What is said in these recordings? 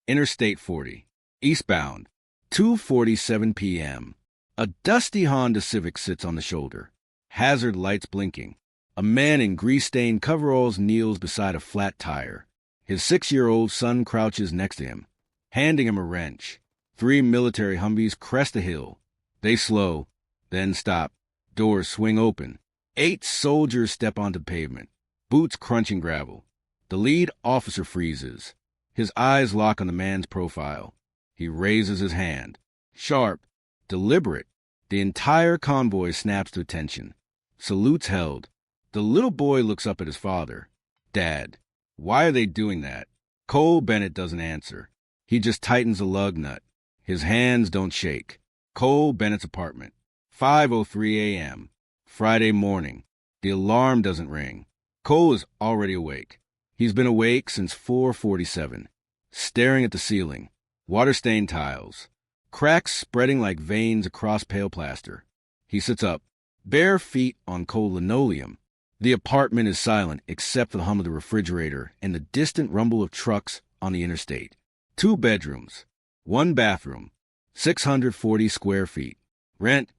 Interstate 40. Eastbound. 2:47 p.m. A dusty Honda Civic sits on the shoulder. Hazard lights blinking. A man in grease-stained coveralls kneels beside a flat tire. His 6-year-old son crouches next to him, handing him a wrench. 3 military Humvees crest a hill. They slow, then stop. Doors swing open. 8 soldiers step onto pavement, boots crunching gravel. The lead officer freezes. His eyes lock on the man's profile. He raises his hand. Sharp, deliberate. The entire convoy snaps to attention. Salutes held. The little boy looks up at his father. Dad, why are they doing that? Cole Bennett doesn't answer. He just tightens the lug nut. His hands don't shake. Cole Bennett's apartment. 5:03 a.m. Friday morning. The alarm doesn't ring. Cole is already awake. He's been awake since 4:47, staring at the ceiling. Water-stained tiles. Cracks spreading like veins across pale plaster. He sits up, bare feet on cold linoleum. The apartment is silent except for the hum of the refrigerator and the distant rumble of trucks on the interstate. 2 bedrooms, 1 bathroom, 640 square feet. Rent,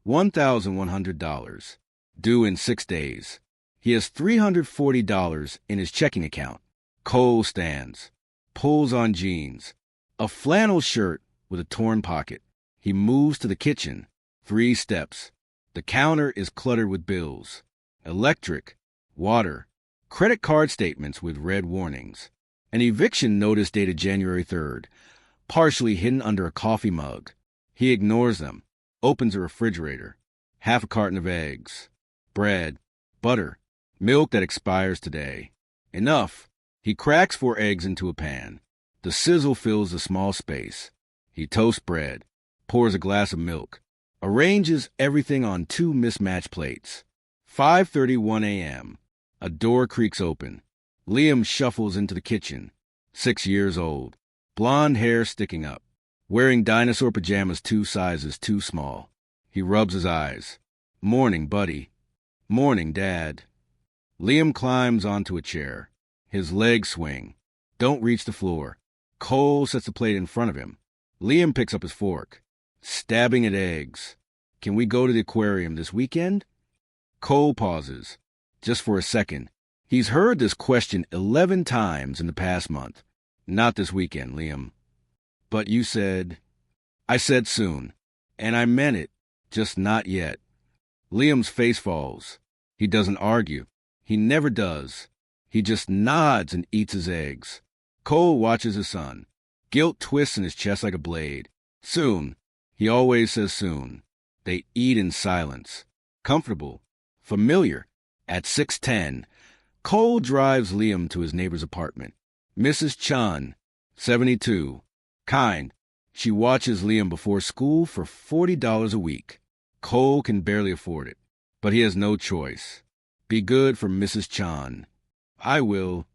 $1,100. Due in 6 days. He has $340 in his checking account. Cole stands, pulls on jeans, a flannel shirt with a torn pocket. He moves to the kitchen. 3 steps. The counter is cluttered with bills. Electric, water, credit card statements with red warnings. An eviction notice dated January 3rd, partially hidden under a coffee mug. He ignores them, opens a refrigerator. Half a carton of eggs, bread, butter, milk that expires today. Enough. He cracks 4 eggs into a pan. The sizzle fills the small space. He toasts bread, pours a glass of milk, arranges everything on 2 mismatched plates. 5:31 a.m. A door creaks open. Liam shuffles into the kitchen. 6 years old. Blonde hair sticking up. Wearing dinosaur pajamas 2 sizes too small. He rubs his eyes. Morning, buddy. Morning, Dad. Liam climbs onto a chair. His legs swing. Don't reach the floor. Cole sets the plate in front of him. Liam picks up his fork. Stabbing at eggs. Can we go to the aquarium this weekend? Cole pauses. Just for a second. He's heard this question 11 times in the past month. Not this weekend, Liam. But you said... I said soon. And I meant it. Just not yet. Liam's face falls. He doesn't argue. He never does. He just nods and eats his eggs. Cole watches his son. Guilt twists in his chest like a blade. Soon. He always says soon. They eat in silence. Comfortable. Familiar. At 6:10, Cole drives Liam to his neighbor's apartment. Mrs. Chan, 72. Kind. She watches Liam before school for $40 a week. Cole can barely afford it, but he has no choice. Be good for Mrs. Chan. I will.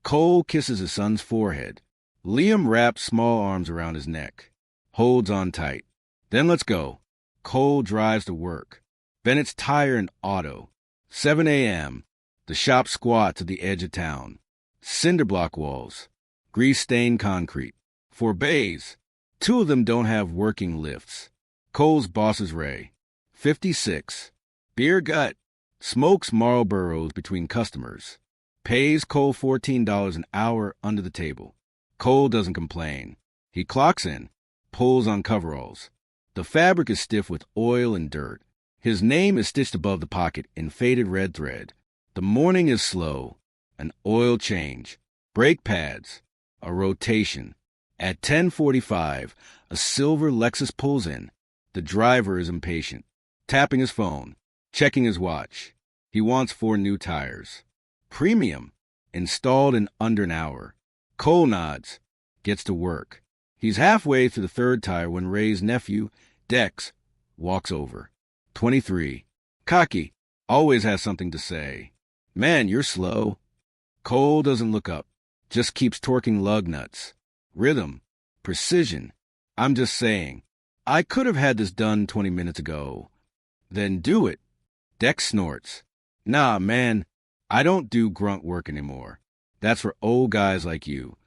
Cole kisses his son's forehead. Liam wraps small arms around his neck. Holds on tight. Then let's go. Cole drives to work. Bennett's Tire and Auto. 7 a.m. The shop squats at the edge of town. Cinder block walls. Grease-stained concrete. 4 bays. 2 of them don't have working lifts. Cole's boss is Ray. 56. Beer gut. Smokes Marlboros between customers. Pays Cole $14 an hour under the table. Cole doesn't complain. He clocks in. Pulls on coveralls. The fabric is stiff with oil and dirt. His name is stitched above the pocket in faded red thread. The morning is slow. An oil change. Brake pads. A rotation. At 10:45, a silver Lexus pulls in. The driver is impatient. Tapping his phone. Checking his watch. He wants 4 new tires. Premium. Installed in under an hour. Cole nods. Gets to work. He's halfway through the 3rd tire when Ray's nephew, Dex, walks over. 23. Cocky. Always has something to say. Man, you're slow. Cole doesn't look up. Just keeps torquing lug nuts. Rhythm. Precision. I'm just saying. I could have had this done 20 minutes ago. Then do it. Dex snorts. Nah, man. I don't do grunt work anymore. That's for old guys like you.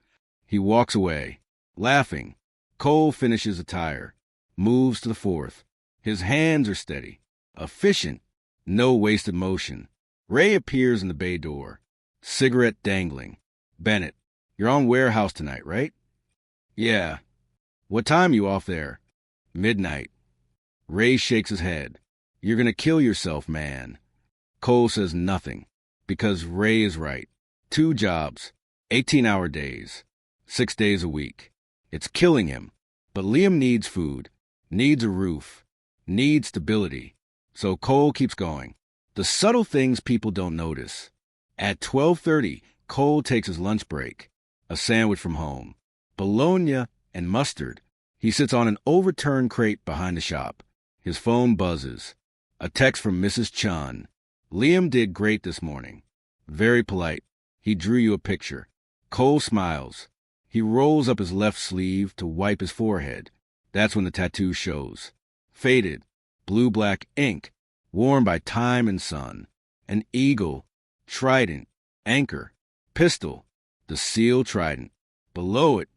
He walks away. Laughing, Cole finishes a tire, moves to the fourth. His hands are steady, efficient, no wasted motion. Ray appears in the bay door, cigarette dangling. Bennett, you're on warehouse tonight, right? Yeah. What time you off there? Midnight. Ray shakes his head. You're gonna kill yourself, man. Cole says nothing, because Ray is right. 2 jobs, 18-hour days, 6 days a week. It's killing him. But Liam needs food, needs a roof, needs stability. So Cole keeps going. The subtle things people don't notice. At 12:30, Cole takes his lunch break. A sandwich from home. Bologna and mustard. He sits on an overturned crate behind the shop. His phone buzzes. A text from Mrs. Chun. Liam did great this morning. Very polite. He drew you a picture. Cole smiles. He rolls up his left sleeve to wipe his forehead. That's when the tattoo shows. Faded, blue-black ink, worn by time and sun. An eagle, trident, anchor, pistol, the seal trident. Below it,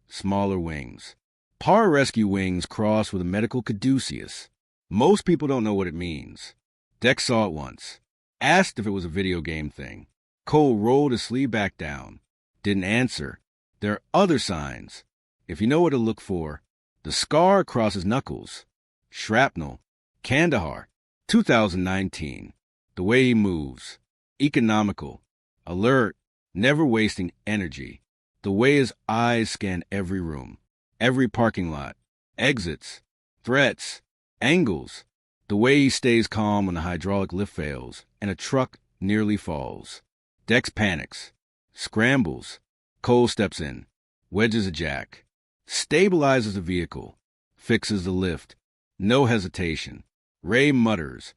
smaller wings. Pararescue wings crossed with a medical caduceus. Most people don't know what it means. Dex saw it once. Asked if it was a video game thing. Cole rolled his sleeve back down. Didn't answer. There are other signs. If you know what to look for, the scar across his knuckles. Shrapnel. Kandahar. 2019. The way he moves. Economical. Alert. Never wasting energy. The way his eyes scan every room. Every parking lot. Exits. Threats. Angles. The way he stays calm when the hydraulic lift fails and a truck nearly falls. Dex panics. Scrambles. Cole steps in. Wedges a jack. Stabilizes the vehicle. Fixes the lift. No hesitation. Ray mutters.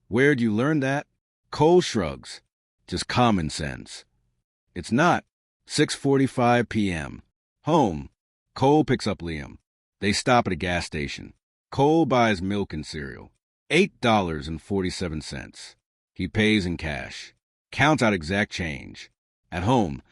Where'd you learn that? Cole shrugs. Just common sense. It's not. 6:45 p.m. Home. Cole picks up Liam. They stop at a gas station. Cole buys milk and cereal. $8.47. He pays in cash. Counts out exact change. At home,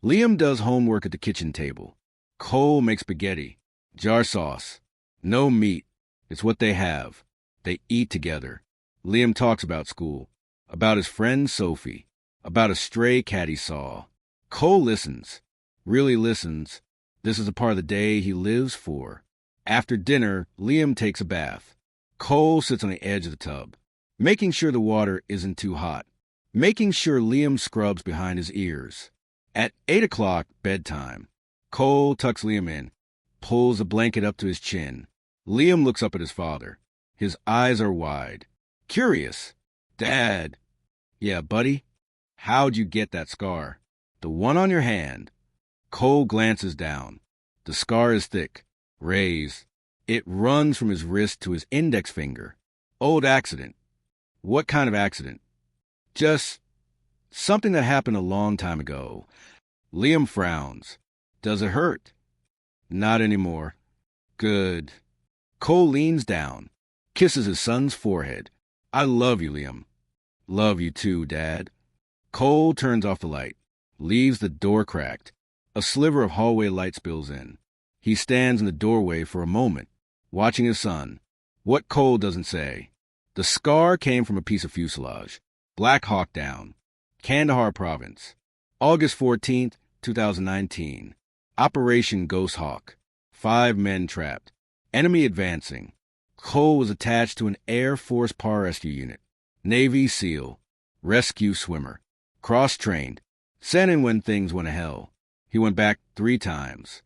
Liam does homework at the kitchen table. Cole makes spaghetti. Jar sauce. No meat. It's what they have. They eat together. Liam talks about school. About his friend Sophie. About a stray cat he saw. Cole listens. Really listens. This is a part of the day he lives for. After dinner, Liam takes a bath. Cole sits on the edge of the tub, making sure the water isn't too hot, making sure Liam scrubs behind his ears. At 8 o'clock, bedtime. Cole tucks Liam in, pulls the blanket up to his chin. Liam looks up at his father. His eyes are wide. Curious. Dad. Yeah, buddy? How'd you get that scar? The one on your hand. Cole glances down. The scar is thick, raised. It runs from his wrist to his index finger. Old accident. What kind of accident? Just something that happened a long time ago. Liam frowns. Does it hurt? Not anymore. Good. Cole leans down, kisses his son's forehead. I love you, Liam. Love you too, Dad. Cole turns off the light, leaves the door cracked. A sliver of hallway light spills in. He stands in the doorway for a moment, watching his son. What Cole doesn't say. The scar came from a piece of fuselage. Black Hawk Down. Kandahar Province. August 14th, 2019. Operation Ghost Hawk. 5 men trapped. Enemy advancing. Cole was attached to an Air Force pararescue unit. Navy SEAL. Rescue swimmer. Cross-trained. Sent in when things went to hell. He went back 3 times.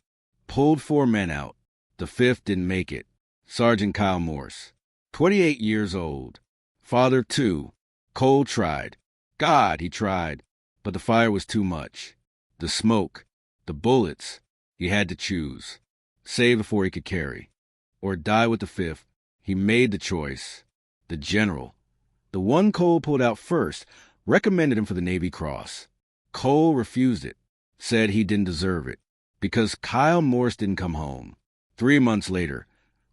Pulled 4 men out. The 5th didn't make it. Sergeant Kyle Morse. 28 years old. Father 2. Cole tried. God, he tried. But the fire was too much. The smoke. The bullets. He had to choose. Save before he could carry. Or die with the 5th. He made the choice. The general. The one Cole pulled out first recommended him for the Navy Cross. Cole refused it. Said he didn't deserve it. Because Kyle Morse didn't come home. 3 months later,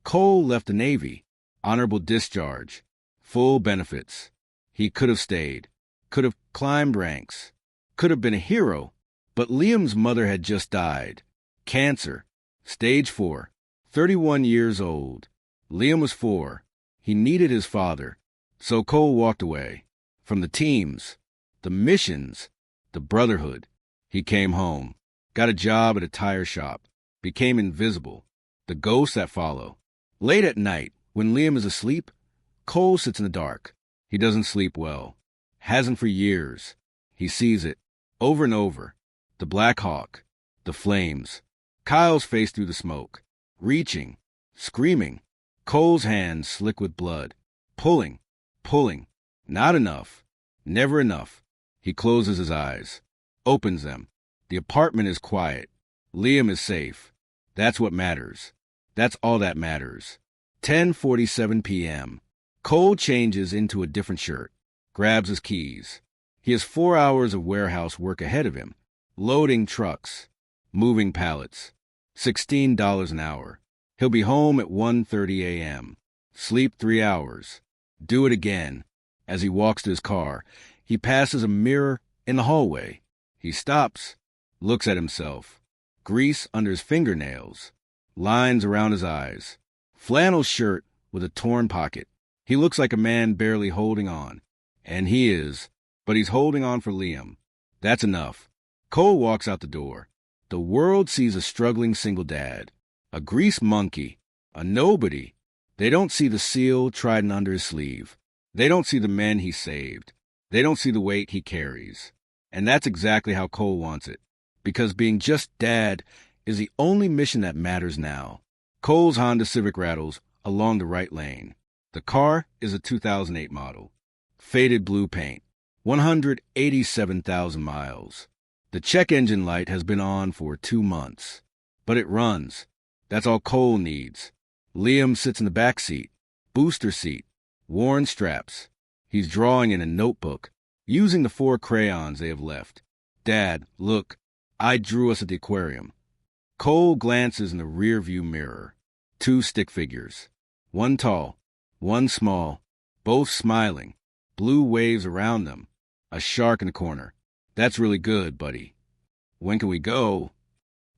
Cole left the Navy. Honorable discharge. Full benefits. He could have stayed. Could have climbed ranks. Could have been a hero. But Liam's mother had just died. Cancer. Stage 4. 31 years old. Liam was 4. He needed his father. So Cole walked away. From the teams, the missions, the brotherhood. He came home. Got a job at a tire shop. Became invisible. The ghosts that follow. Late at night, when Liam is asleep, Cole sits in the dark. He doesn't sleep well. Hasn't for years. He sees it. Over and over. The Black Hawk. The flames. Kyle's face through the smoke. Reaching. Screaming. Cole's hands slick with blood. Pulling. Pulling. Not enough. Never enough. He closes his eyes. Opens them. The apartment is quiet. Liam is safe. That's what matters. That's all that matters. 10:47 p.m. Cole changes into a different shirt. Grabs his keys. He has 4 hours of warehouse work ahead of him. Loading trucks. Moving pallets. $16 an hour. He'll be home at 1:30 a.m. Sleep 3 hours. Do it again. As he walks to his car, he passes a mirror in the hallway. He stops. Looks at himself. Grease under his fingernails. Lines around his eyes. Flannel shirt with a torn pocket. He looks like a man barely holding on. And he is. But he's holding on for Liam. That's enough. Cole walks out the door. The world sees a struggling single dad. A grease monkey. A nobody. They don't see the seal trident under his sleeve. They don't see the men he saved. They don't see the weight he carries. And that's exactly how Cole wants it. Because being just dad is the only mission that matters now. Cole's Honda Civic rattles along the right lane. The car is a 2008 model. Faded blue paint. 187,000 miles. The check engine light has been on for 2 months. But it runs. That's all Cole needs. Liam sits in the back seat. Booster seat. Worn straps. He's drawing in a notebook, using the 4 crayons they have left. Dad, look, I drew us at the aquarium. Cole glances in the rear-view mirror. 2 stick figures. One tall, one small, both smiling. Blue waves around them. A shark in the corner. That's really good, buddy. When can we go?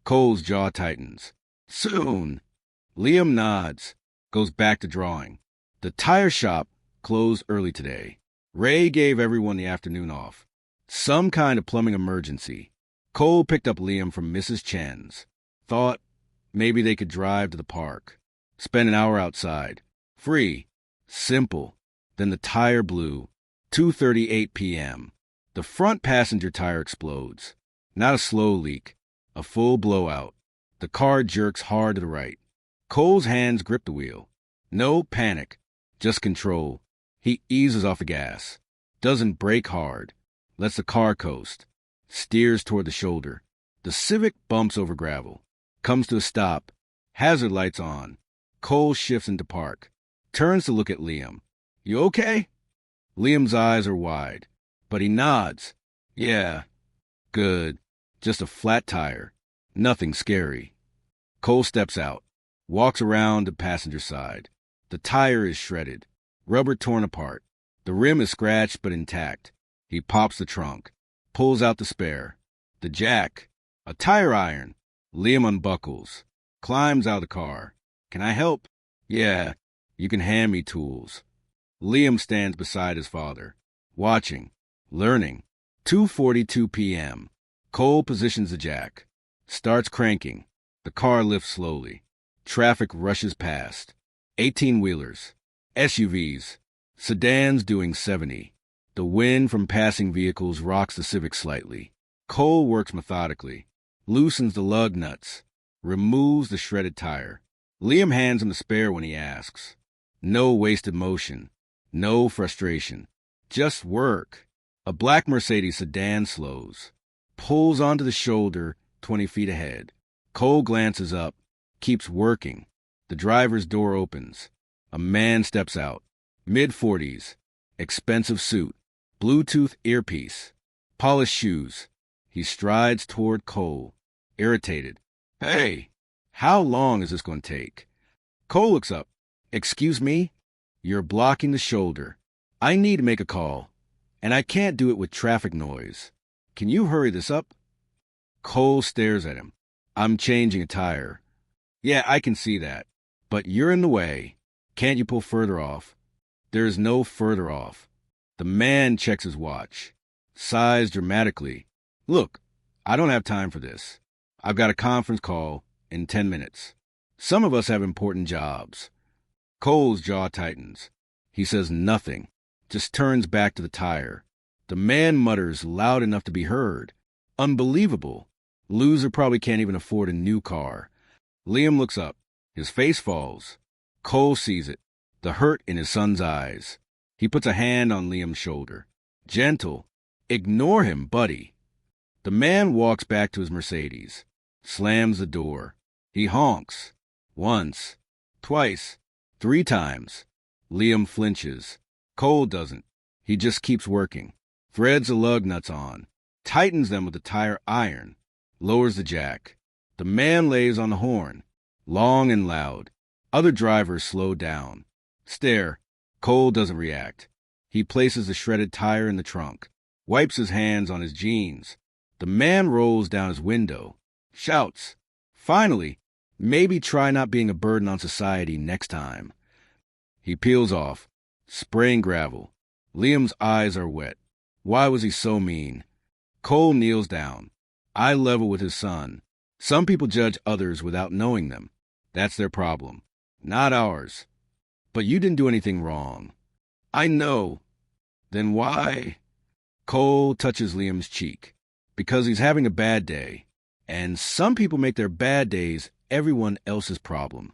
Cole's jaw tightens. Soon. Liam nods. Goes back to drawing. The tire shop closed early today. Ray gave everyone the afternoon off. Some kind of plumbing emergency. Cole picked up Liam from Mrs. Chen's. Thought maybe they could drive to the park. Spend an hour outside. Free. Simple. Then the tire blew. 2:38 p.m. The front passenger tire explodes. Not a slow leak. A full blowout. The car jerks hard to the right. Cole's hands grip the wheel. No panic. Just control. He eases off the gas. Doesn't brake hard. Lets the car coast. Steers toward the shoulder. The Civic bumps over gravel. Comes to a stop. Hazard lights on. Cole shifts into park. Turns to look at Liam. You okay? Liam's eyes are wide, but he nods. Yeah. Good. Just a flat tire. Nothing scary. Cole steps out. Walks around the passenger side. The tire is shredded. Rubber torn apart. The rim is scratched but intact. He pops the trunk. Pulls out the spare. The jack. A tire iron. Liam unbuckles. Climbs out of the car. Can I help? Yeah. You can hand me tools. Liam stands beside his father. Watching. Learning. 2:42 p.m. Cole positions the jack. Starts cranking. The car lifts slowly. Traffic rushes past. 18-wheelers. SUVs. Sedans doing 70. The wind from passing vehicles rocks the Civic slightly. Cole works methodically. Loosens the lug nuts. Removes the shredded tire. Liam hands him the spare when he asks. No wasted motion. No frustration. Just work. A black Mercedes sedan slows. Pulls onto the shoulder 20 feet ahead. Cole glances up. Keeps working. The driver's door opens. A man steps out. Mid-40s. Expensive suit. Bluetooth earpiece. Polished shoes. He strides toward Cole. Irritated. Hey, how long is this going to take? Cole looks up. Excuse me? You're blocking the shoulder. I need to make a call, and I can't do it with traffic noise. Can you hurry this up? Cole stares at him. I'm changing a tire. Yeah, I can see that. But you're in the way. Can't you pull further off? There is no further off. The man checks his watch, sighs dramatically. Look, I don't have time for this. I've got a conference call in 10 minutes. Some of us have important jobs. Cole's jaw tightens. He says nothing, just turns back to the tire. The man mutters loud enough to be heard. Unbelievable. Loser probably can't even afford a new car. Liam looks up. His face falls. Cole sees it, the hurt in his son's eyes. He puts a hand on Liam's shoulder. Gentle. Ignore him, buddy. The man walks back to his Mercedes, slams the door. He honks. Once, twice, 3 times. Liam flinches. Cole doesn't. He just keeps working. Threads the lug nuts on, tightens them with the tire iron, lowers the jack. The man lays on the horn, long and loud. Other drivers slow down. Stare. Cole doesn't react. He places the shredded tire in the trunk, wipes his hands on his jeans. The man rolls down his window, shouts, "Finally, maybe try not being a burden on society next time." He peels off, spraying gravel. Liam's eyes are wet. Why was he so mean? Cole kneels down, eye level with his son. Some people judge others without knowing them. That's their problem, not ours. But you didn't do anything wrong. I know. Then why? Cole touches Liam's cheek. Because he's having a bad day. And some people make their bad days everyone else's problem.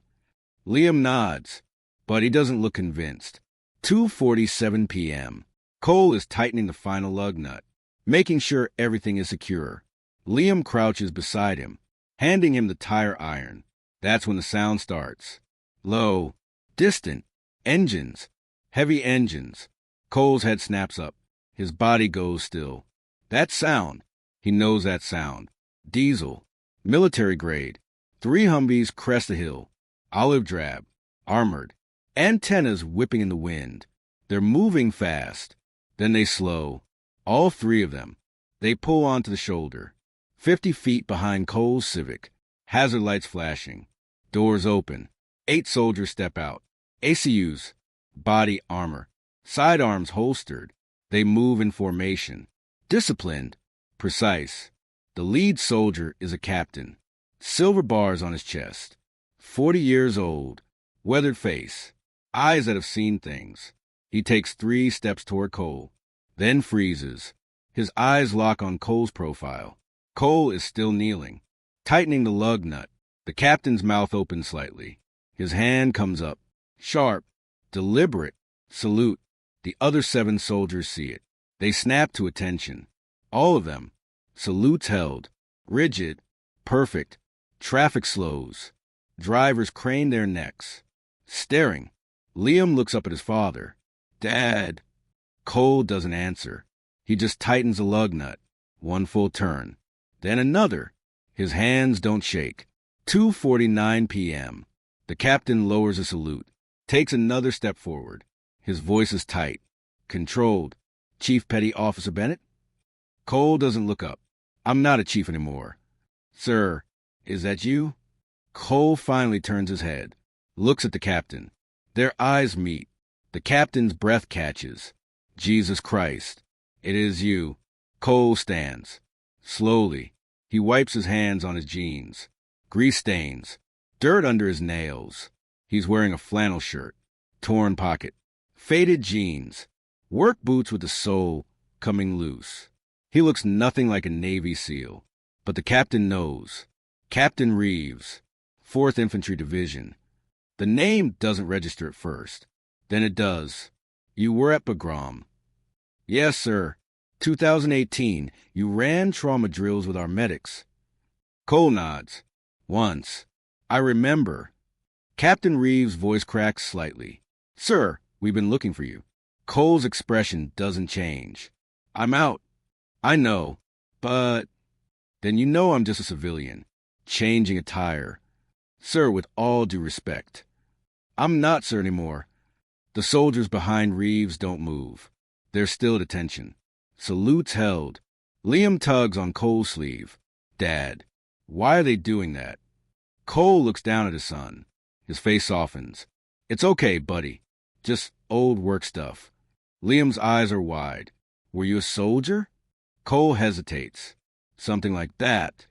Liam nods, but he doesn't look convinced. 2:47 p.m. Cole is tightening the final lug nut, making sure everything is secure. Liam crouches beside him, handing him the tire iron. That's when the sound starts. Low, distant, engines, heavy engines. Cole's head snaps up. His body goes still. That sound. He knows that sound. Diesel, military grade. 3 Humvees crest the hill, olive drab, armored, antennas whipping in the wind. They're moving fast. Then they slow. All 3 of them. They pull onto the shoulder. 50 feet behind Cole's Civic. Hazard lights flashing. Doors open. 8 soldiers step out. ACUs, body armor, sidearms holstered. They move in formation. Disciplined, precise. The lead soldier is a captain. Silver bars on his chest. 40 years old. Weathered face. Eyes that have seen things. He takes 3 steps toward Cole, then freezes. His eyes lock on Cole's profile. Cole is still kneeling, tightening the lug nut. The captain's mouth opens slightly. His hand comes up. Sharp, deliberate, salute. The other 7 soldiers see it. They snap to attention. All of them. Salutes held. Rigid. Perfect. Traffic slows. Drivers crane their necks. Staring. Liam looks up at his father. Dad. Cole doesn't answer. He just tightens the lug nut. 1 full turn. Then another. His hands don't shake. 2:49 p.m. The captain lowers a salute. Takes another step forward. His voice is tight. Controlled. Chief Petty Officer Bennett? Cole doesn't look up. I'm not a chief anymore. Sir, is that you? Cole finally turns his head. Looks at the captain. Their eyes meet. The captain's breath catches. Jesus Christ. It is you. Cole stands. Slowly. He wipes his hands on his jeans. Grease stains. Dirt under his nails. He's wearing a flannel shirt. Torn pocket. Faded jeans. Work boots with the sole coming loose. He looks nothing like a Navy SEAL. But the captain knows. Captain Reeves. 4th Infantry Division. The name doesn't register at first. Then it does. You were at Bagram. Yes, sir. 2018. You ran trauma drills with our medics. Cole nods. Once. I remember. Captain Reeves' voice cracks slightly. Sir, we've been looking for you. Cole's expression doesn't change. I'm out. I know. But... Then you know I'm just a civilian. Changing a tire. Sir, with all due respect. I'm not, sir, anymore. The soldiers behind Reeves don't move. They're still at attention. Salutes held. Liam tugs on Cole's sleeve. Dad, why are they doing that? Cole looks down at his son. His face softens. It's okay, buddy. Just old work stuff. Liam's eyes are wide. Were you a soldier? Cole hesitates. Something like that.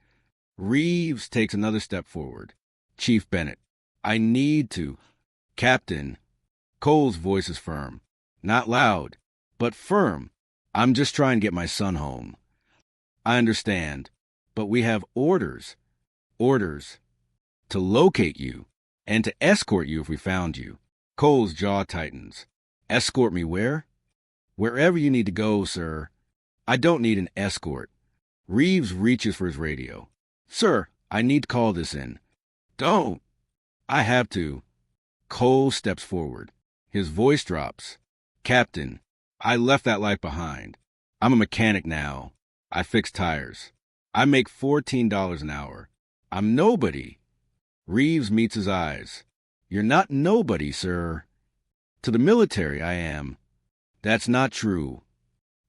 Reeves takes another step forward. Chief Bennett. I need to. Captain. Cole's voice is firm. Not loud, but firm. I'm just trying to get my son home. I understand, but we have orders. Orders. To locate you, and to escort you if we found you. Cole's jaw tightens. Escort me where? Wherever you need to go, sir. I don't need an escort. Reeves reaches for his radio. Sir, I need to call this in. Don't. I have to. Cole steps forward. His voice drops. Captain, I left that life behind. I'm a mechanic now. I fix tires. I make $14 an hour. I'm nobody. Reeves meets his eyes. You're not nobody, sir. To the military, I am. That's not true.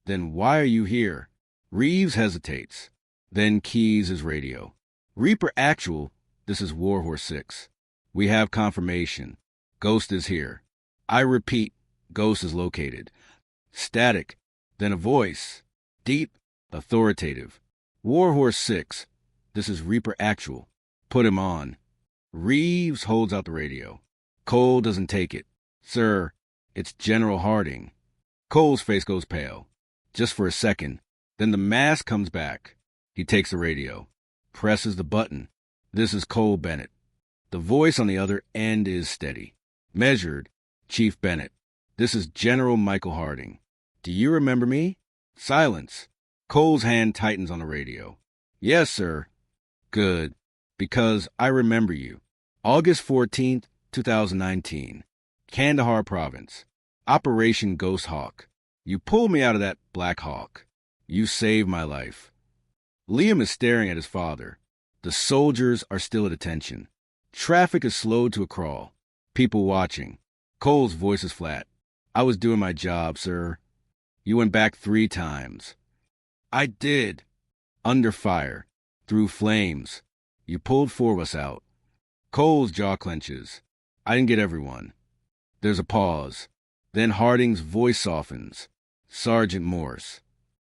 Then why are you here? Reeves hesitates, then keys his radio. Reaper Actual, this is Warhorse 6. We have confirmation. Ghost is here. I repeat, Ghost is located. Static, then a voice. Deep, authoritative. Warhorse 6, this is Reaper Actual. Put him on. Reeves holds out the radio. Cole doesn't take it. Sir, it's General Harding. Cole's face goes pale. Just for a second. Then the mask comes back. He takes the radio. Presses the button. This is Cole Bennett. The voice on the other end is steady. Measured. Chief Bennett. This is General Michael Harding. Do you remember me? Silence. Cole's hand tightens on the radio. Yes, sir. Good. Because I remember you. August 14th, 2019. Kandahar Province. Operation Ghost Hawk. You pulled me out of that Black Hawk. You saved my life. Liam is staring at his father. The soldiers are still at attention. Traffic is slowed to a crawl. People watching. Cole's voice is flat. I was doing my job, sir. You went back 3 times. I did. Under fire. Through flames. You pulled 4 of us out. Cole's jaw clenches. I didn't get everyone. There's a pause. Then Harding's voice softens. Sergeant Morse.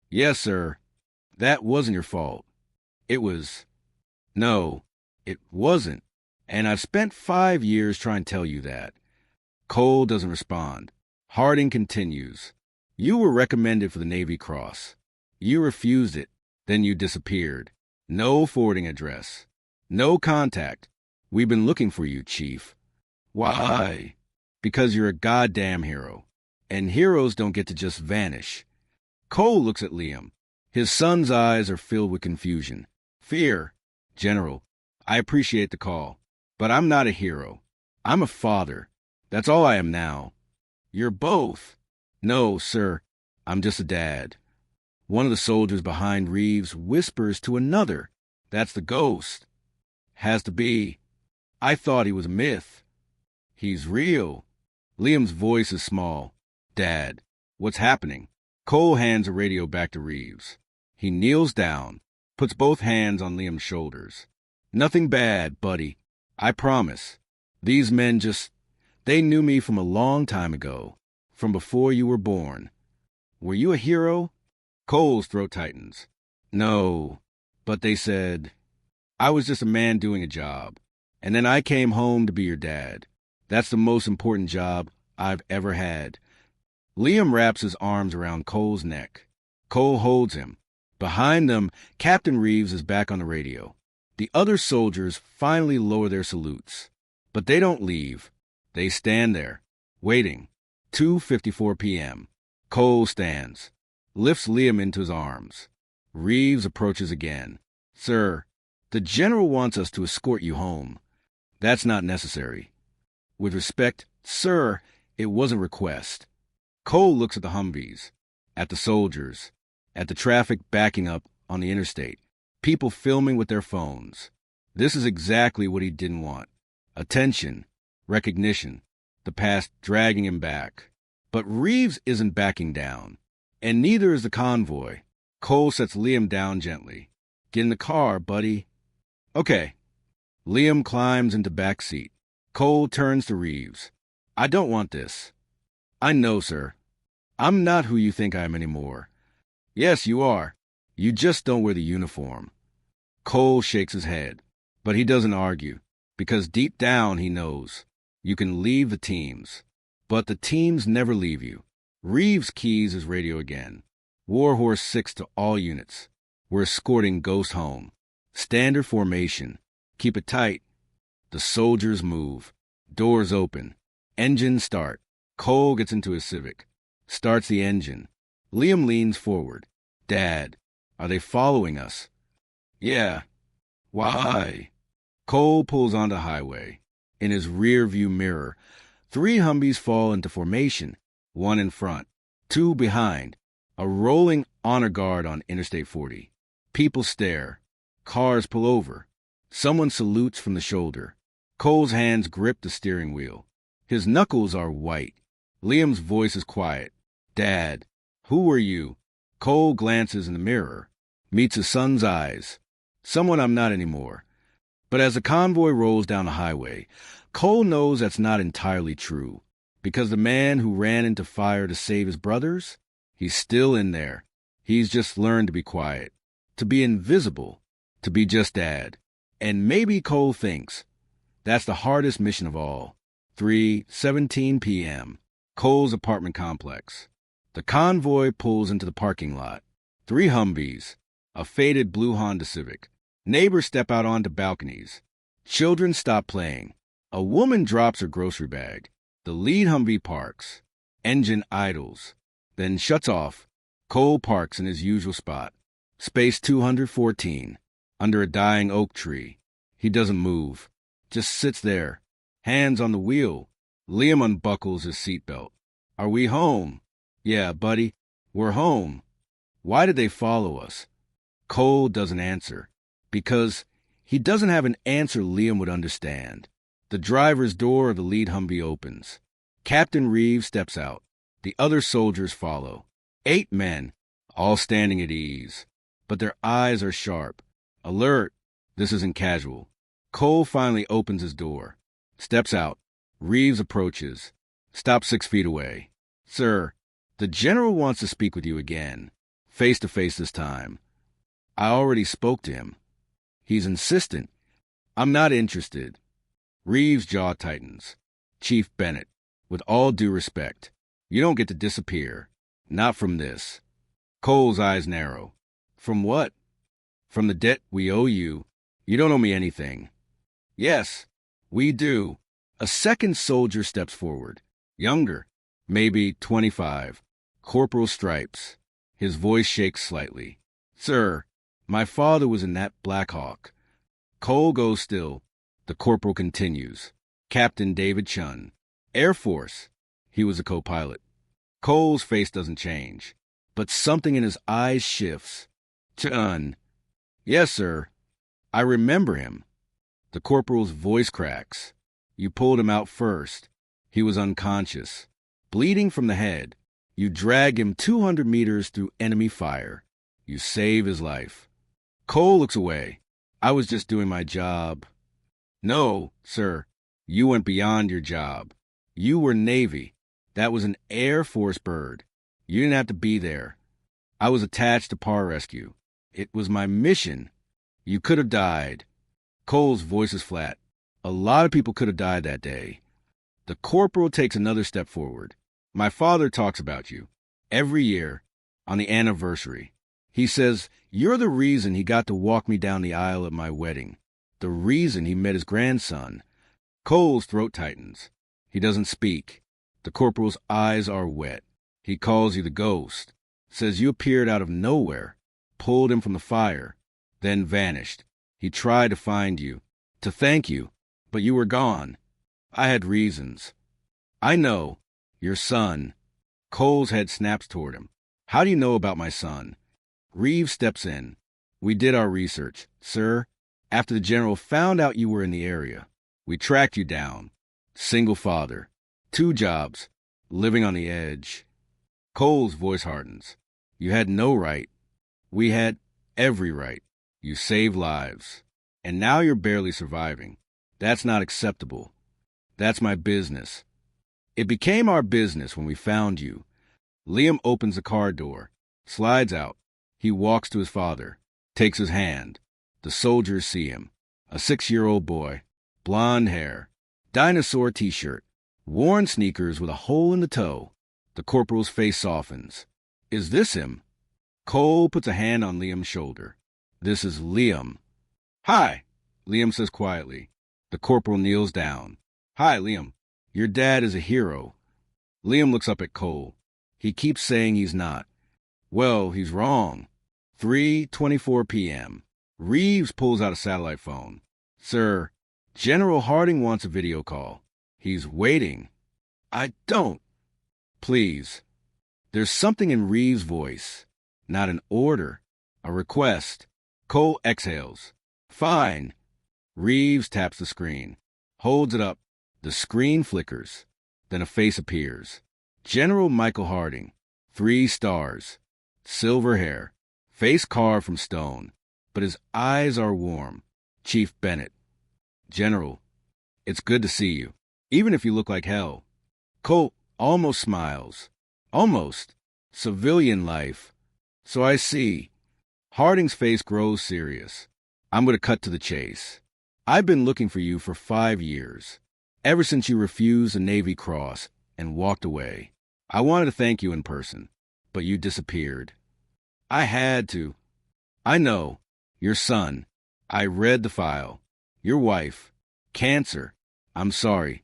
Yes, sir. That wasn't your fault. It was. No, it wasn't. And I've spent 5 years trying to tell you that. Cole doesn't respond. Harding continues. You were recommended for the Navy Cross. You refused it. Then you disappeared. No forwarding address. No contact. We've been looking for you, Chief. Why? Because you're a goddamn hero. And heroes don't get to just vanish. Cole looks at Liam. His son's eyes are filled with confusion. Fear. General, I appreciate the call, but I'm not a hero. I'm a father. That's all I am now. You're both. No, sir. I'm just a dad. One of the soldiers behind Reeves whispers to another. That's the ghost. Has to be. I thought he was a myth. He's real. Liam's voice is small. Dad, what's happening? Cole hands a radio back to Reeves. He kneels down, puts both hands on Liam's shoulders. Nothing bad, buddy. I promise. These men they knew me from a long time ago, from before you were born. Were you a hero? Cole's throat tightens. No, but they said, I was just a man doing a job, and then I came home to be your dad. That's the most important job I've ever had. Liam wraps his arms around Cole's neck. Cole holds him. Behind them, Captain Reeves is back on the radio. The other soldiers finally lower their salutes. But they don't leave. They stand there, waiting. 2:54 p.m. Cole stands, lifts Liam into his arms. Reeves approaches again. Sir, the general wants us to escort you home. That's not necessary. With respect, sir, it was a request. Cole looks at the Humvees, at the soldiers, at the traffic backing up on the interstate, people filming with their phones. This is exactly what he didn't want. Attention, recognition, the past dragging him back. But Reeves isn't backing down, and neither is the convoy. Cole sets Liam down gently. Get in the car, buddy. Okay, Liam climbs into back seat. Cole turns to Reeves. I don't want this. I know, sir. I'm not who you think I am anymore. Yes, you are. You just don't wear the uniform. Cole shakes his head, but he doesn't argue, because deep down he knows. You can leave the teams, but the teams never leave you. Reeves keys his radio again. Warhorse 6 to all units. We're escorting Ghost home. Standard formation. Keep it tight. The soldiers move. Doors open. Engines start. Cole gets into his Civic. Starts the engine. Liam leans forward. Dad, are they following us? Yeah. Why? Cole pulls onto highway. In his rear view mirror, 3 Humvees fall into formation, 1 in front, 2 behind, a rolling honor guard on Interstate 40. People stare. Cars pull over. Someone salutes from the shoulder. Cole's hands grip the steering wheel. His knuckles are white. Liam's voice is quiet. Dad, who are you? Cole glances in the mirror, meets his son's eyes. Someone I'm not anymore. But as the convoy rolls down the highway, Cole knows that's not entirely true, because the man who ran into fire to save his brothers, he's still in there. He's just learned to be quiet, to be invisible, to be just Dad. And maybe Cole thinks that's the hardest mission of all. 3:17 p.m. Cole's apartment complex. The convoy pulls into the parking lot. 3 Humvees, a faded blue Honda Civic. Neighbors step out onto balconies. Children stop playing. A woman drops her grocery bag. The lead Humvee parks. Engine idles. Then shuts off. Cole parks in his usual spot. Space 214. Under a dying oak tree. He doesn't move. Just sits there. Hands on the wheel. Liam unbuckles his seatbelt. Are we home? Yeah, buddy. We're home. Why did they follow us? Cole doesn't answer. Because he doesn't have an answer Liam would understand. The driver's door of the lead Humvee opens. Captain Reeves steps out. The other soldiers follow. 8 men, all standing at ease. But their eyes are sharp. Alert. This isn't casual. Cole finally opens his door. Steps out. Reeves approaches. Stops 6 feet away. Sir, the general wants to speak with you again. Face to face this time. I already spoke to him. He's insistent. I'm not interested. Reeves' jaw tightens. Chief Bennett, with all due respect, you don't get to disappear. Not from this. Cole's eyes narrow. From what? From the debt we owe you. You don't owe me anything. Yes, we do. A second soldier steps forward. Younger, maybe 25. Corporal stripes. His voice shakes slightly. Sir, my father was in that Black Hawk. Cole goes still. The corporal continues. Captain David Chun. Air Force. He was a co-pilot. Cole's face doesn't change, but something in his eyes shifts. Chun. Yes, sir. I remember him. The corporal's voice cracks. You pulled him out first. He was unconscious, bleeding from the head. You drag him 200 meters through enemy fire. You save his life. Cole looks away. I was just doing my job. No, sir. You went beyond your job. You were Navy. That was an Air Force bird. You didn't have to be there. I was attached to pararescue. It was my mission. You could have died. Cole's voice is flat. A lot of people could have died that day. The corporal takes another step forward. My father talks about you. Every year, on the anniversary. He says, you're the reason he got to walk me down the aisle at my wedding. The reason he met his grandson. Cole's throat tightens. He doesn't speak. The corporal's eyes are wet. He calls you the ghost. Says you appeared out of nowhere. Pulled him from the fire. Then vanished. He tried to find you. To thank you. But you were gone. I had reasons. I know. Your son. Cole's head snaps toward him. How do you know about my son? Reeves steps in. We did our research, sir. After the general found out you were in the area, we tracked you down. Single father. 2 jobs. Living on the edge. Cole's voice hardens. You had no right. We had every right. You saved lives. And now you're barely surviving. That's not acceptable. That's my business. It became our business when we found you. Liam opens the car door, slides out. He walks to his father, takes his hand. The soldiers see him. A 6-year-old boy, blonde hair, dinosaur t-shirt, worn sneakers with a hole in the toe. The corporal's face softens. Is this him? Cole puts a hand on Liam's shoulder. This is Liam. Hi, Liam says quietly. The corporal kneels down. Hi, Liam. Your dad is a hero. Liam looks up at Cole. He keeps saying he's not. Well, he's wrong. 3:24 p.m. Reeves pulls out a satellite phone. Sir, General Harding wants a video call. He's waiting. I don't. Please. There's something in Reeves' voice. Not an order. A request. Cole exhales. Fine. Reeves taps the screen. Holds it up. The screen flickers. Then a face appears. General Michael Harding. 3 stars. Silver hair. Face carved from stone. But his eyes are warm. Chief Bennett. General, it's good to see you, even if you look like hell. Colt almost smiles. Almost. Civilian life. So I see. Harding's face grows serious. I'm going to cut to the chase. I've been looking for you for 5 years, ever since you refused the Navy Cross and walked away. I wanted to thank you in person, but you disappeared. I had to. I know. Your son. I read the file. Your wife. Cancer. I'm sorry.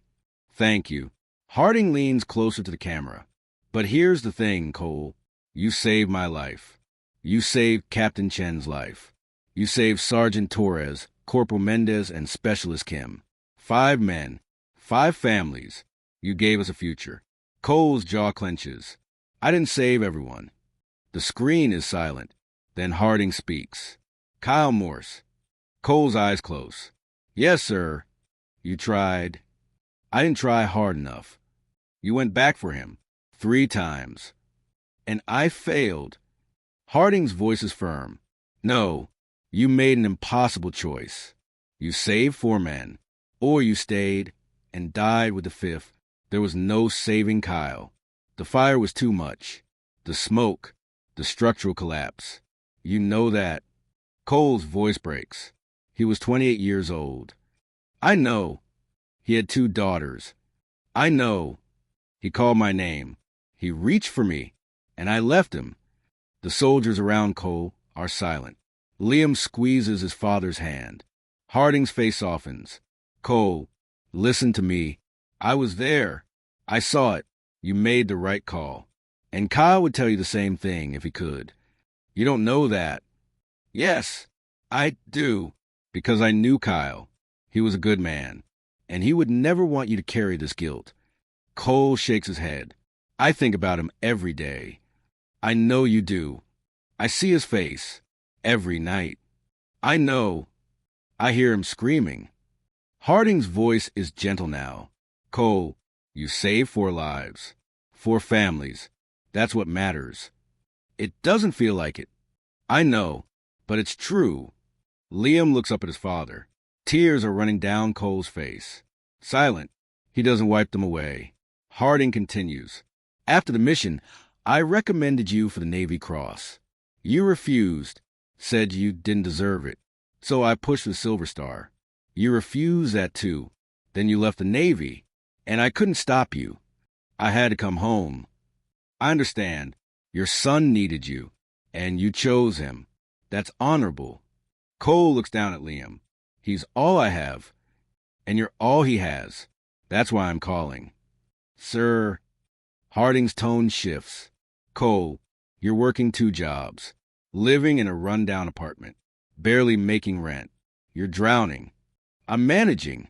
Thank you. Harding leans closer to the camera. But here's the thing, Cole. You saved my life. You saved Captain Chen's life. You saved Sergeant Torres, Corporal Mendez, and Specialist Kim. 5 men. 5 families. You gave us a future. Cole's jaw clenches. I didn't save everyone. The screen is silent. Then Harding speaks. Kyle Morse. Cole's eyes close. Yes, sir. You tried. I didn't try hard enough. You went back for him 3 times. And I failed. Harding's voice is firm. No, you made an impossible choice. You saved 4 men. Or you stayed and died with the 5th. There was no saving Kyle. The fire was too much. The smoke. The structural collapse. You know that. Cole's voice breaks. He was 28 years old. I know. He had 2 daughters. I know. He called my name. He reached for me, and I left him. The soldiers around Cole are silent. Liam squeezes his father's hand. Harding's face softens. Cole, listen to me. I was there. I saw it. You made the right call. And Kyle would tell you the same thing if he could. You don't know that. Yes, I do. Because I knew Kyle. He was a good man. And he would never want you to carry this guilt. Cole shakes his head. I think about him every day. I know you do. I see his face. Every night. I know. I hear him screaming. Harding's voice is gentle now. Cole, you saved 4 lives. 4 families. That's what matters. It doesn't feel like it. I know, but it's true. Liam looks up at his father. Tears are running down Cole's face. Silent, he doesn't wipe them away. Harding continues. After the mission, I recommended you for the Navy Cross. You refused, said you didn't deserve it. So I pushed the Silver Star. You refused that too. Then you left the Navy, and I couldn't stop you. I had to come home. I understand. Your son needed you, and you chose him. That's honorable. Cole looks down at Liam. He's all I have, and you're all he has. That's why I'm calling. Sir, Harding's tone shifts. Cole, you're working 2 jobs, living in a rundown apartment, barely making rent. You're drowning. I'm managing.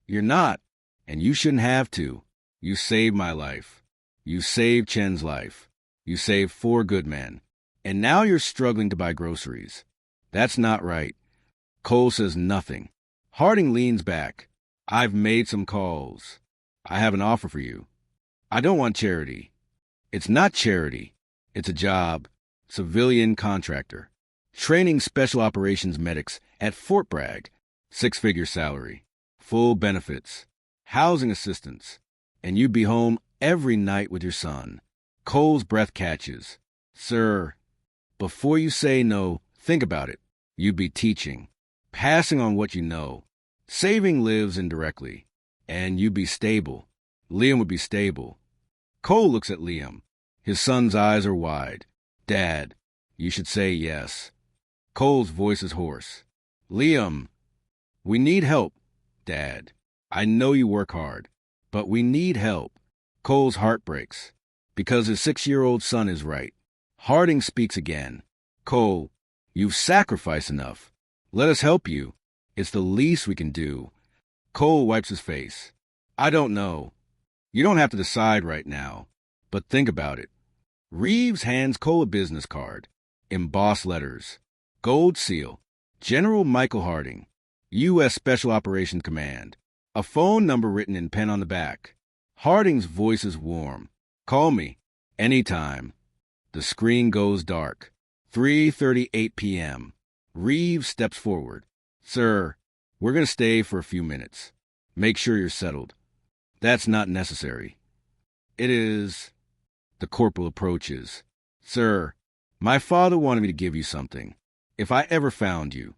You're not, and you shouldn't have to. You saved my life. You saved Chen's life. You saved 4 good men. And now you're struggling to buy groceries. That's not right. Cole says nothing. Harding leans back. I've made some calls. I have an offer for you. I don't want charity. It's not charity. It's a job. Civilian contractor. Training special operations medics at Fort Bragg Six-figure salary, full benefits, housing assistance, and you'd be home every night with your son. Cole's breath catches. Sir, before you say no, think about it. You'd be teaching, passing on what you know, saving lives indirectly, and you'd be stable. Liam would be stable. Cole looks at Liam. His son's eyes are wide. Dad, you should say yes. Cole's voice is hoarse. Liam, we need help. Dad, I know you work hard, but we need help. Cole's heart breaks, because his 6-year-old son is right. Harding speaks again. Cole, you've sacrificed enough. Let us help you. It's the least we can do. Cole wipes his face. I don't know. You don't have to decide right now, but think about it. Reeves hands Cole a business card. Embossed letters. Gold seal. General Michael Harding. U.S. Special Operations Command. A phone number written in pen on the back. Harding's voice is warm. Call me. Anytime. The screen goes dark. 3:38 p.m. Reeves steps forward. Sir, we're going to stay for a few minutes. Make sure you're settled. That's not necessary. It is. The corporal approaches. Sir, my father wanted me to give you something. If I ever found you.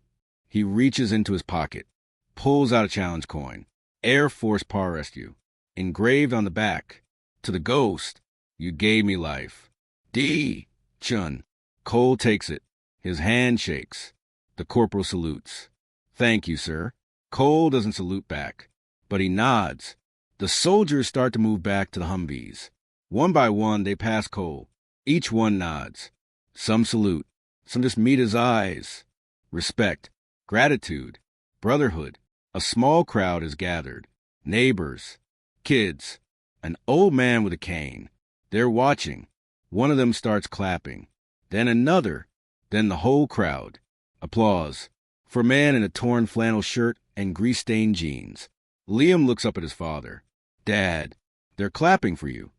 He reaches into his pocket, pulls out a challenge coin. Air Force Par Rescue. Engraved on the back. To the ghost, you gave me life. D. Chun. Cole takes it. His hand shakes. The corporal salutes. Thank you, sir. Cole doesn't salute back, but he nods. The soldiers start to move back to the Humvees. One by one, they pass Cole. Each one nods. Some salute. Some just meet his eyes. Respect, gratitude, brotherhood. A small crowd is gathered. Neighbors, kids, an old man with a cane. They're watching. One of them starts clapping. Then another. Then the whole crowd. Applause. For a man in a torn flannel shirt and grease-stained jeans. Liam looks up at his father. Dad, they're clapping for you.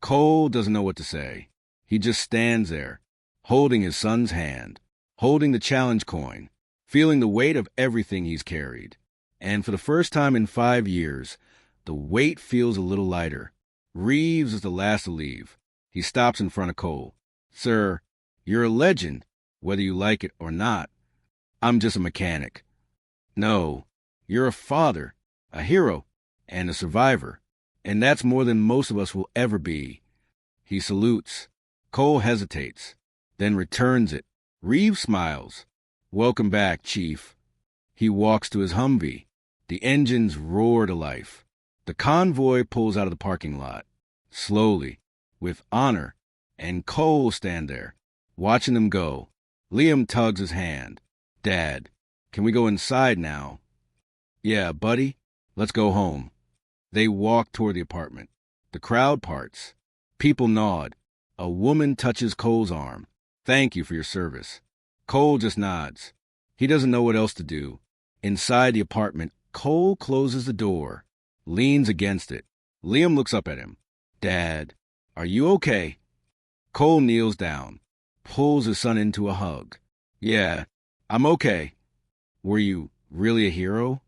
Cole doesn't know what to say. He just stands there, holding his son's hand, holding the challenge coin, feeling the weight of everything he's carried. And for the first time in 5 years, the weight feels a little lighter. Reeves is the last to leave. He stops in front of Cole. Sir, you're a legend, whether you like it or not. I'm just a mechanic. No, you're a father, a hero, and a survivor. And that's more than most of us will ever be. He salutes. Cole hesitates, then returns it. Reeves smiles. Welcome back, Chief. He walks to his Humvee. The engines roar to life. The convoy pulls out of the parking lot. Slowly, with honor, and Cole stand there, watching them go. Liam tugs his hand. Dad, can we go inside now? Yeah, buddy, let's go home. They walk toward the apartment. The crowd parts. People nod. A woman touches Cole's arm. Thank you for your service. Cole just nods. He doesn't know what else to do. Inside the apartment, Cole closes the door, leans against it. Liam looks up at him. Dad, are you okay? Cole kneels down, pulls his son into a hug. Yeah, I'm okay. Were you really a hero?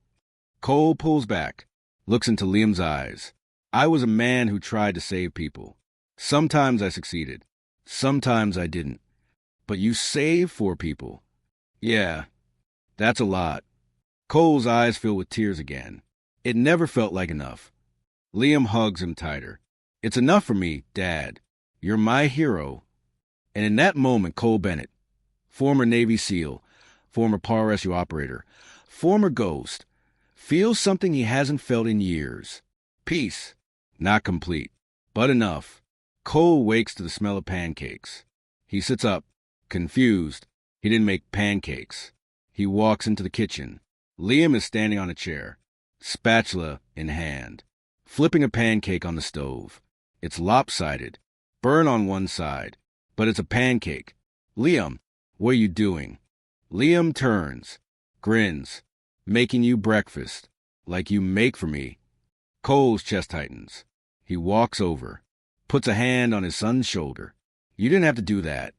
Cole pulls back, looks into Liam's eyes. I was a man who tried to save people. Sometimes I succeeded. Sometimes I didn't. But you saved 4 people. Yeah, that's a lot. Cole's eyes fill with tears again. It never felt like enough. Liam hugs him tighter. It's enough for me, Dad. You're my hero. And in that moment, Cole Bennett, former Navy SEAL, former Par Rescue operator, former ghost, feels something he hasn't felt in years. Peace. Not complete, but enough. Cole wakes to the smell of pancakes. He sits up, confused. He didn't make pancakes. He walks into the kitchen. Liam is standing on a chair, spatula in hand, flipping a pancake on the stove. It's lopsided, burn on one side, but it's a pancake. Liam, what are you doing? Liam turns, grins, making you breakfast, like you make for me. Cole's chest tightens. He walks over, puts a hand on his son's shoulder. You didn't have to do that.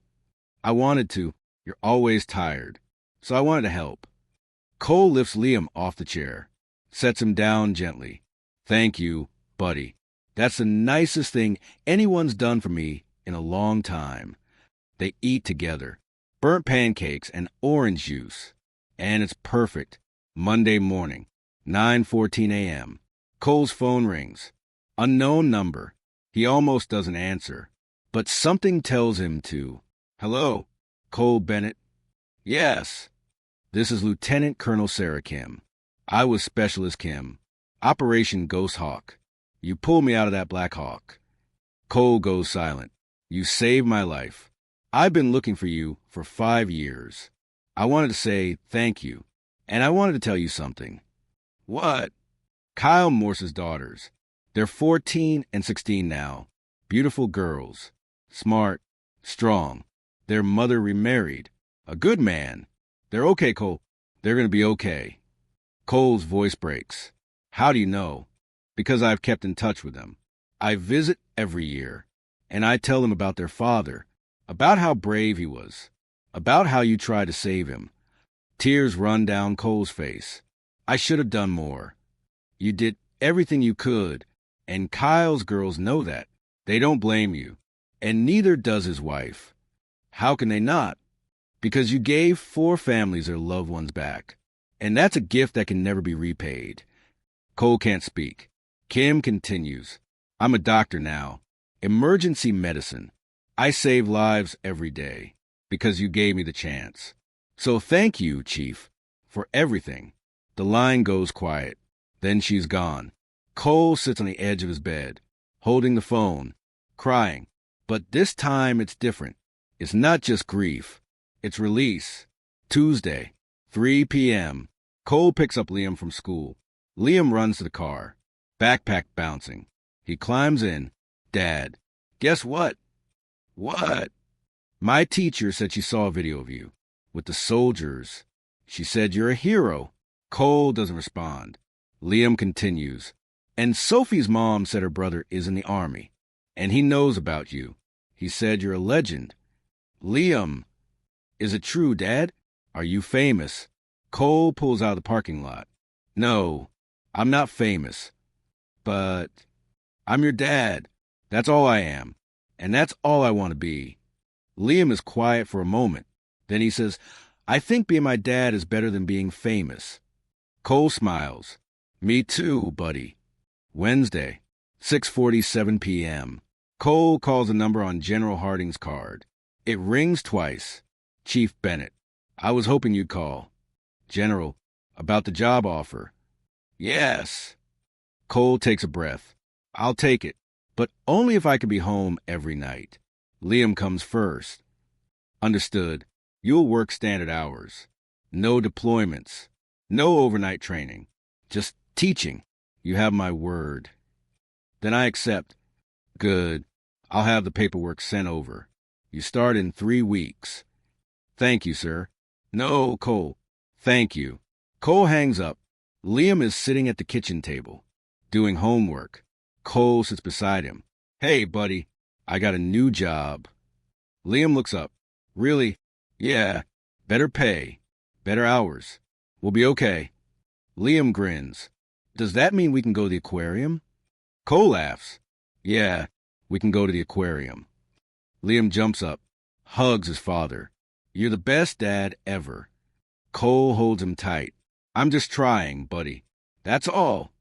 I wanted to. You're always tired, so I wanted to help. Cole lifts Liam off the chair, sets him down gently. Thank you, buddy. That's the nicest thing anyone's done for me in a long time. They eat together, burnt pancakes and orange juice. And it's perfect. Monday morning, 9:14 a.m. Cole's phone rings. Unknown number. He almost doesn't answer, but something tells him to. Hello, Cole Bennett. Yes. This is Lieutenant Colonel Sarah Kim. I was Specialist Kim. Operation Ghost Hawk. You pulled me out of that Black Hawk. Cole goes silent. You saved my life. I've been looking for you for 5 years. I wanted to say thank you, and I wanted to tell you something. What? Kyle Morse's daughters. They're 14 and 16 now. Beautiful girls. Smart. Strong. Their mother remarried. A good man. They're okay, Cole. They're going to be okay. Cole's voice breaks. How do you know? Because I've kept in touch with them. I visit every year, and I tell them about their father, about how brave he was, about how you tried to save him. Tears run down Cole's face. I should have done more. You did everything you could, and Kyle's girls know that. They don't blame you, and neither does his wife. How can they not? Because you gave 4 families their loved ones back, and that's a gift that can never be repaid. Cole can't speak. Kim continues. I'm a doctor now. Emergency medicine. I save lives every day because you gave me the chance. So thank you, Chief, for everything. The line goes quiet. Then she's gone. Cole sits on the edge of his bed, holding the phone, crying. But this time it's different. It's not just grief. It's release. Tuesday, 3 p.m. Cole picks up Liam from school. Liam runs to the car, backpack bouncing. He climbs in. Dad, guess what? What? My teacher said she saw a video of you with the soldiers. She said you're a hero. Cole doesn't respond. Liam continues. And Sophie's mom said her brother is in the army, and he knows about you. He said you're a legend. Liam, is it true, Dad? Are you famous? Cole pulls out of the parking lot. No, I'm not famous, but I'm your dad. That's all I am, and that's all I want to be. Liam is quiet for a moment. Then he says, I think being my dad is better than being famous. Cole smiles. Me too, buddy. Wednesday, 6:47 p.m. Cole calls a number on General Harding's card. It rings twice. Chief Bennett. I was hoping you'd call. General, about the job offer. Yes. Cole takes a breath. I'll take it, but only if I can be home every night. Liam comes first. Understood. You'll work standard hours. No deployments. No overnight training. Just teaching. You have my word. Then I accept. Good. I'll have the paperwork sent over. You start in 3 weeks. Thank you, sir. No, Cole. Thank you. Cole hangs up. Liam is sitting at the kitchen table, doing homework. Cole sits beside him. Hey, buddy, I got a new job. Liam looks up. Really? Yeah. Better pay. Better hours. We'll be okay. Liam grins. Does that mean we can go to the aquarium? Cole laughs. Yeah, we can go to the aquarium. Liam jumps up, hugs his father. You're the best dad ever. Cole holds him tight. I'm just trying, buddy. That's all.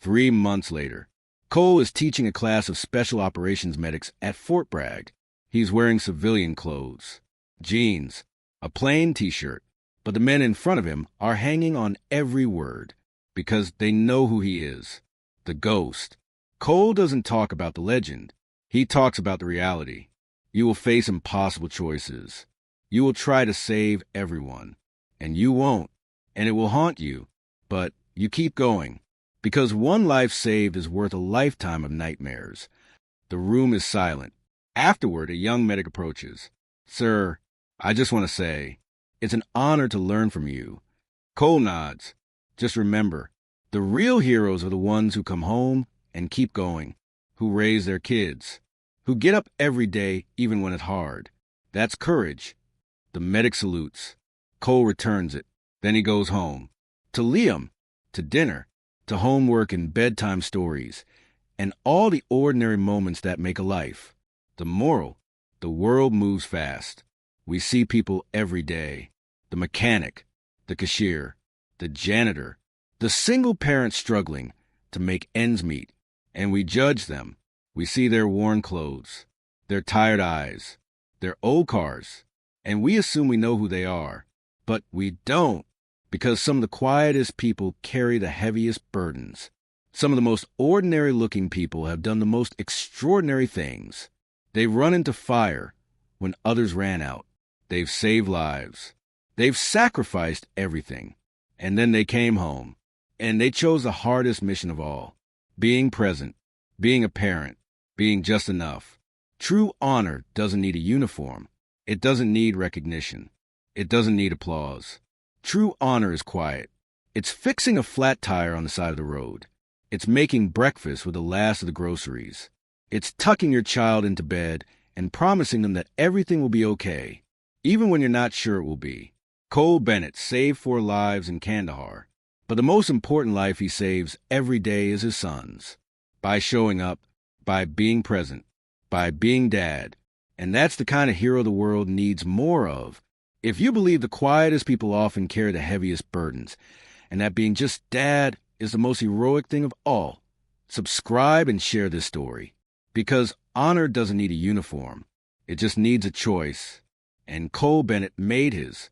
3 months later, Cole is teaching a class of special operations medics at Fort Bragg. He's wearing civilian clothes, jeans, a plain t-shirt, but the men in front of him are hanging on every word because they know who he is, the ghost. Cole doesn't talk about the legend. He talks about the reality. You will face impossible choices. You will try to save everyone, and you won't, and it will haunt you, but you keep going, because one life saved is worth a lifetime of nightmares. The room is silent. Afterward, a young medic approaches. Sir, I just want to say, it's an honor to learn from you. Cole nods. Just remember, the real heroes are the ones who come home and keep going, who raise their kids, who get up every day even when it's hard. That's courage. The medic salutes. Cole returns it. Then he goes home. to Liam, to dinner, to homework and bedtime stories, and all the ordinary moments that make a life. The moral: the world moves fast. We see people every day. The mechanic, the cashier, the janitor, the single parent struggling to make ends meet, and we judge them. We see their worn clothes, their tired eyes, their old cars, and we assume we know who they are. But we don't, because some of the quietest people carry the heaviest burdens. Some of the most ordinary-looking people have done the most extraordinary things. They've run into fire when others ran out. They've saved lives. They've sacrificed everything. And then they came home, and they chose the hardest mission of all: being present, being a parent, being just enough. True honor doesn't need a uniform. It doesn't need recognition. It doesn't need applause. True honor is quiet. It's fixing a flat tire on the side of the road. It's making breakfast with the last of the groceries. It's tucking your child into bed and promising them that everything will be okay, even when you're not sure it will be. Cole Bennett saved 4 lives in Kandahar, but the most important life he saves every day is his son's. By showing up, by being present, by being dad. And that's the kind of hero the world needs more of. If you believe the quietest people often carry the heaviest burdens, and that being just dad is the most heroic thing of all, subscribe and share this story. Because honor doesn't need a uniform. It just needs a choice. And Cole Bennett made his.